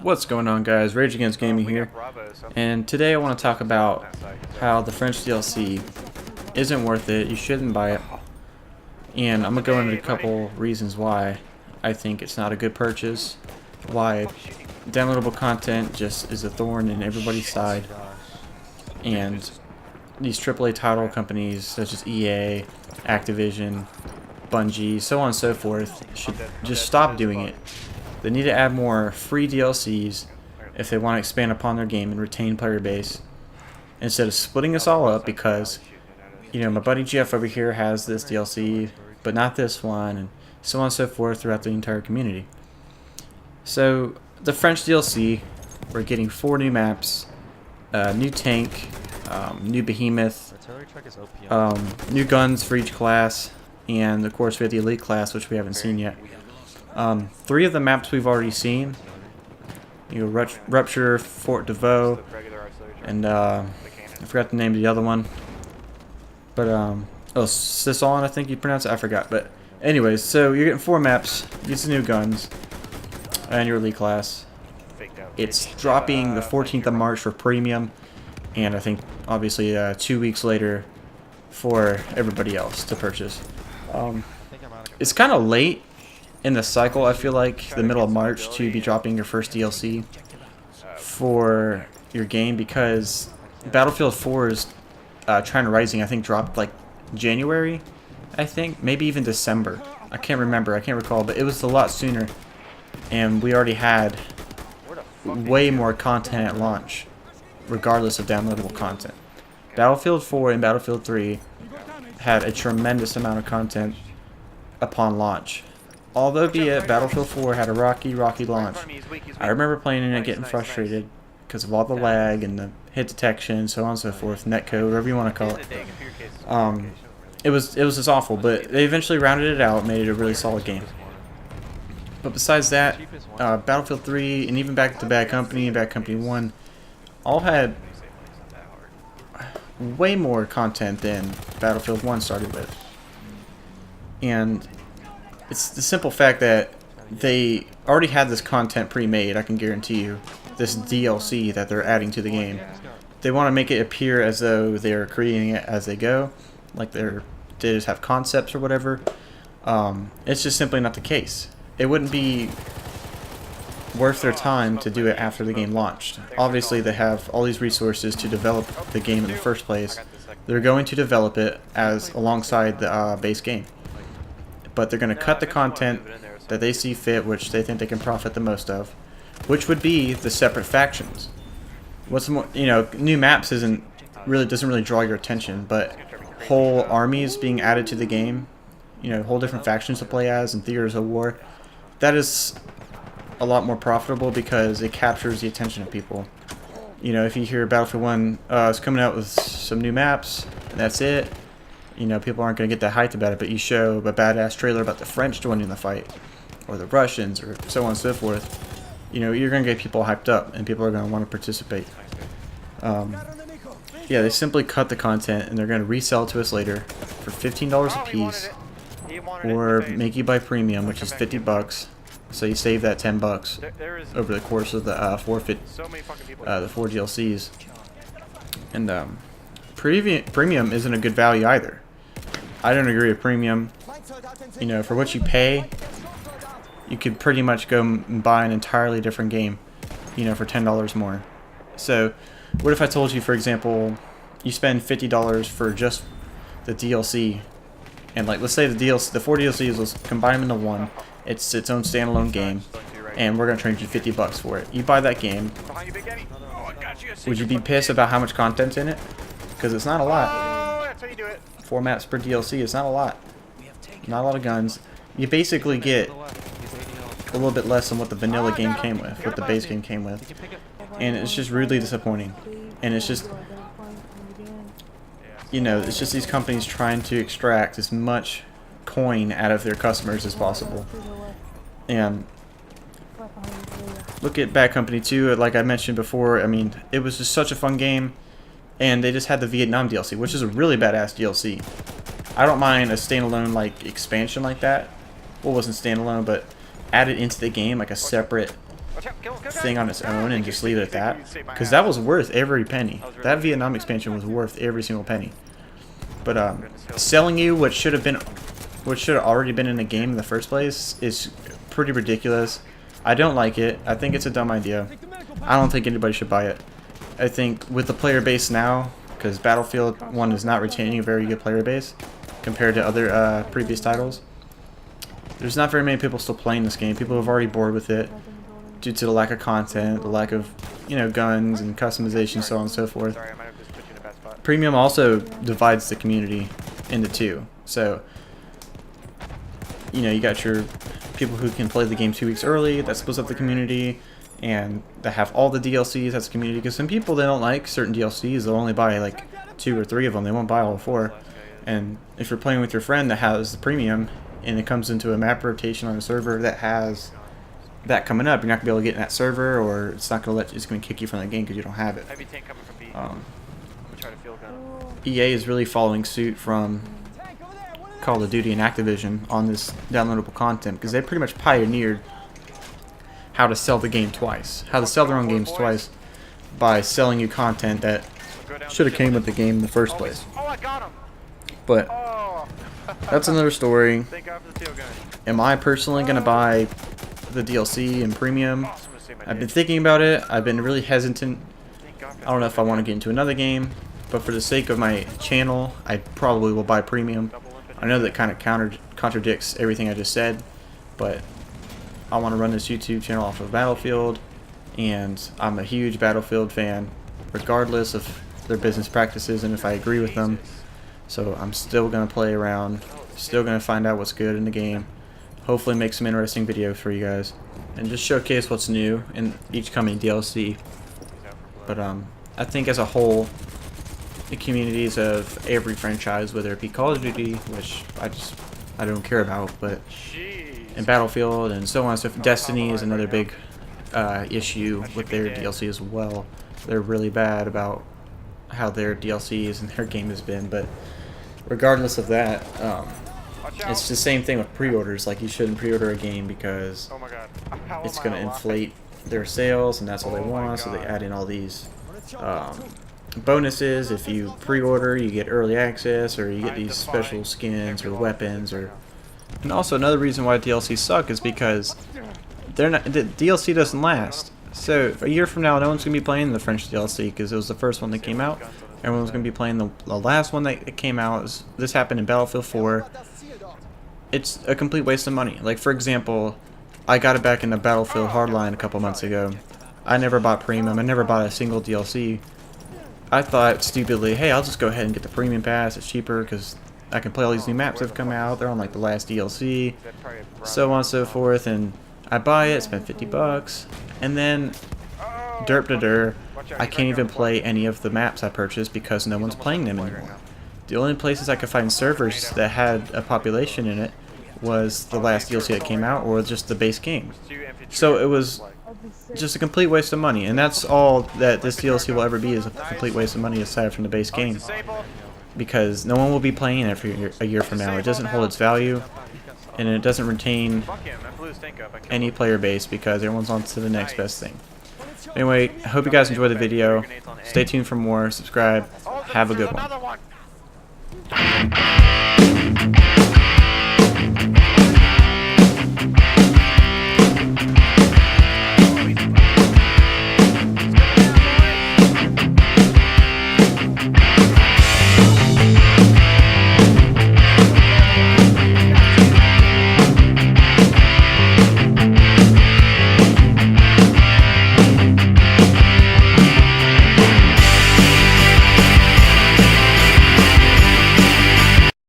What's going on, guys? Rage Against Gaming here, and today I want to talk about how the French DLC isn't worth it. You shouldn't buy it, and I'm gonna go into a couple reasons why I think it's not a good purchase, why downloadable content just is a thorn in everybody's side, and these AAA title companies such as EA, Activision, Bungie, so on and so forth should just stop doing it. They need to add more free DLCs if they want to expand upon their game and retain player base, instead of splitting us all up because, you know, my buddy Jeff over here has this DLC, but not this one, and so on and so forth throughout the entire community. So, the French DLC, we're getting 4 new maps, new tank, new behemoth, new guns for each class, and of course we have the elite class, which we haven't seen yet. 3 of the maps we've already seen. You know, Rupture, Fort de Vaux, and I forgot the name of the other one. But oh, Sisson, I think you pronounce it. I forgot. But anyways, so you're getting 4 maps, these new guns, and your elite class. It's dropping the 14th of March for premium, and I think obviously 2 weeks later for everybody else to purchase. It's kind of late in the cycle, I feel like, the middle of March to be dropping your first DLC for your game, because Battlefield 4's China Rising, I think, dropped like January, I think, maybe even December. I can't remember, I can't recall, but it was a lot sooner, and we already had way more content at launch, regardless of downloadable content. Battlefield 4 and Battlefield 3 had a tremendous amount of content upon launch. Although be it, Battlefield 4 had a rocky launch. I remember playing it and getting frustrated because of all the lag and the hit detection, so on and so forth, netcode, whatever you want to call it. It was just awful, but they eventually rounded it out, made it a really solid game. But besides that, Battlefield 3 and even Back to Bad Company and Bad Company 1 all had way more content than Battlefield 1 started with. And it's the simple fact that they already had this content pre-made, I can guarantee you, this DLC that they're adding to the game. They want to make it appear as though they're creating it as they go, like they just have concepts or whatever. It's just simply not the case. It wouldn't be worth their time to do it after the game launched. Obviously, they have all these resources to develop the game in the first place. They're going to develop it as alongside the base game. But they're going to cut the content that they see fit, which they think they can profit the most of, which would be the separate factions. What's more, you know, new maps doesn't really draw your attention, but whole armies being added to the game, you know, whole different factions to play as and theaters of war, that is a lot more profitable because it captures the attention of people. You know, if you hear Battlefield 1 is coming out with some new maps, and that's it, you know, people aren't going to get that hyped about it, but you show a badass trailer about the French joining the fight, or the Russians, or so on and so forth, you know, you're going to get people hyped up, and people are going to want to participate. Yeah, they simply cut the content, and they're going to resell it to us later for $15 a piece, or make you buy premium, which is $50, so you save that $10 over the course of the 4 DLCs. And premium isn't a good value either. I don't agree with premium. You know, for what you pay, you could pretty much go and buy an entirely different game, you know, for $10 more. So, what if I told you, for example, you spend $50 for just the DLC, and like, let's say the 4 DLCs, let's combine them into one. It's its own standalone game, and we're gonna charge you $50 for it. You buy that game. Would you be pissed about how much content's in it? Because it's not a lot. 4 maps per DLC is not a lot. Not a lot of guns. You basically get a little bit less than what the vanilla game came with, what the base game came with. And it's just really disappointing. And it's just, you know, it's just these companies trying to extract as much coin out of their customers as possible. And look at Bad Company 2, like I mentioned before. I mean, it was just such a fun game. And they just had the Vietnam DLC, which is a really badass DLC. I don't mind a standalone like expansion like that. Well, it wasn't standalone, but added into the game like a separate thing on its own and just leave it at that, because that was worth every penny. That Vietnam expansion was worth every single penny. But selling you what should have already been in the game in the first place is pretty ridiculous. I don't like it. I think it's a dumb idea. I don't think anybody should buy it. I think with the player base now, because Battlefield 1 is not retaining a very good player base compared to other previous titles, there's not very many people still playing this game. People have already bored with it due to the lack of content, the lack of, guns and customization, so on and so forth. Premium also divides the community into two. So, you got your people who can play the game 2 weeks early, that splits up the community, and that have all the DLCs, that's the community. Because some people, they don't like certain DLCs, they'll only buy like 2 or 3 of them, they won't buy all 4. And if you're playing with your friend that has the premium, and it comes into a map rotation on a server that has that coming up, you're not gonna be able to get in that server, or it's not gonna it's gonna kick you from the game because you don't have it. EA is really following suit from Call of Duty and Activision on this downloadable content, because they pretty much pioneered how to sell the game twice, how to sell their own games twice by selling you content that should have came with the game in the first place. But that's another story. Am I personally gonna buy the DLC and premium? I've been thinking about it. I've been really hesitant. I don't know if I want to get into another game, but for the sake of my channel, I probably will buy premium. I know that kind of contradicts everything I just said, but I want to run this YouTube channel off of Battlefield, and I'm a huge Battlefield fan, regardless of their business practices and if I agree with them. So I'm still going to play around, still going to find out what's good in the game, hopefully make some interesting videos for you guys, and just showcase what's new in each coming DLC. But I think as a whole, the communities of every franchise, whether it be Call of Duty, which I don't care about, but and Battlefield and so on. So Destiny is another big issue with their DLC as well. They're really bad about how their DLCs and their game has been, but regardless of that, it's the same thing with pre-orders. Like, you shouldn't pre-order a game because it's going to inflate their sales, and that's all they want, so they add in all these bonuses. If you pre-order, you get early access, or you get these special skins or weapons. And also another reason why DLC suck is because the DLC doesn't last. So a year from now, no one's going to be playing the French DLC because it was the first one that came out. Everyone's going to be playing the last one that came out. This happened in Battlefield 4. It's a complete waste of money. Like, for example, I got it back in the Battlefield Hardline a couple months ago. I never bought premium. I never bought a single DLC. I thought stupidly, hey, I'll just go ahead and get the premium pass. It's cheaper because I can play all these new maps that have come out. They're on like the last DLC, so on and so forth. And I buy it, spend $50, and then derp to der, I can't even play any of the maps I purchased because no one's playing them anymore. The only places I could find servers that had a population in it was the last DLC that came out, or just the base game. So it was just a complete waste of money, and that's all that this DLC will ever be, is a complete waste of money aside from the base game. Because no one will be playing it for a year from now. It doesn't hold its value, and it doesn't retain any player base because everyone's on to the next best thing. Anyway, I hope you guys enjoyed the video. Stay tuned for more. Subscribe. Have a good one.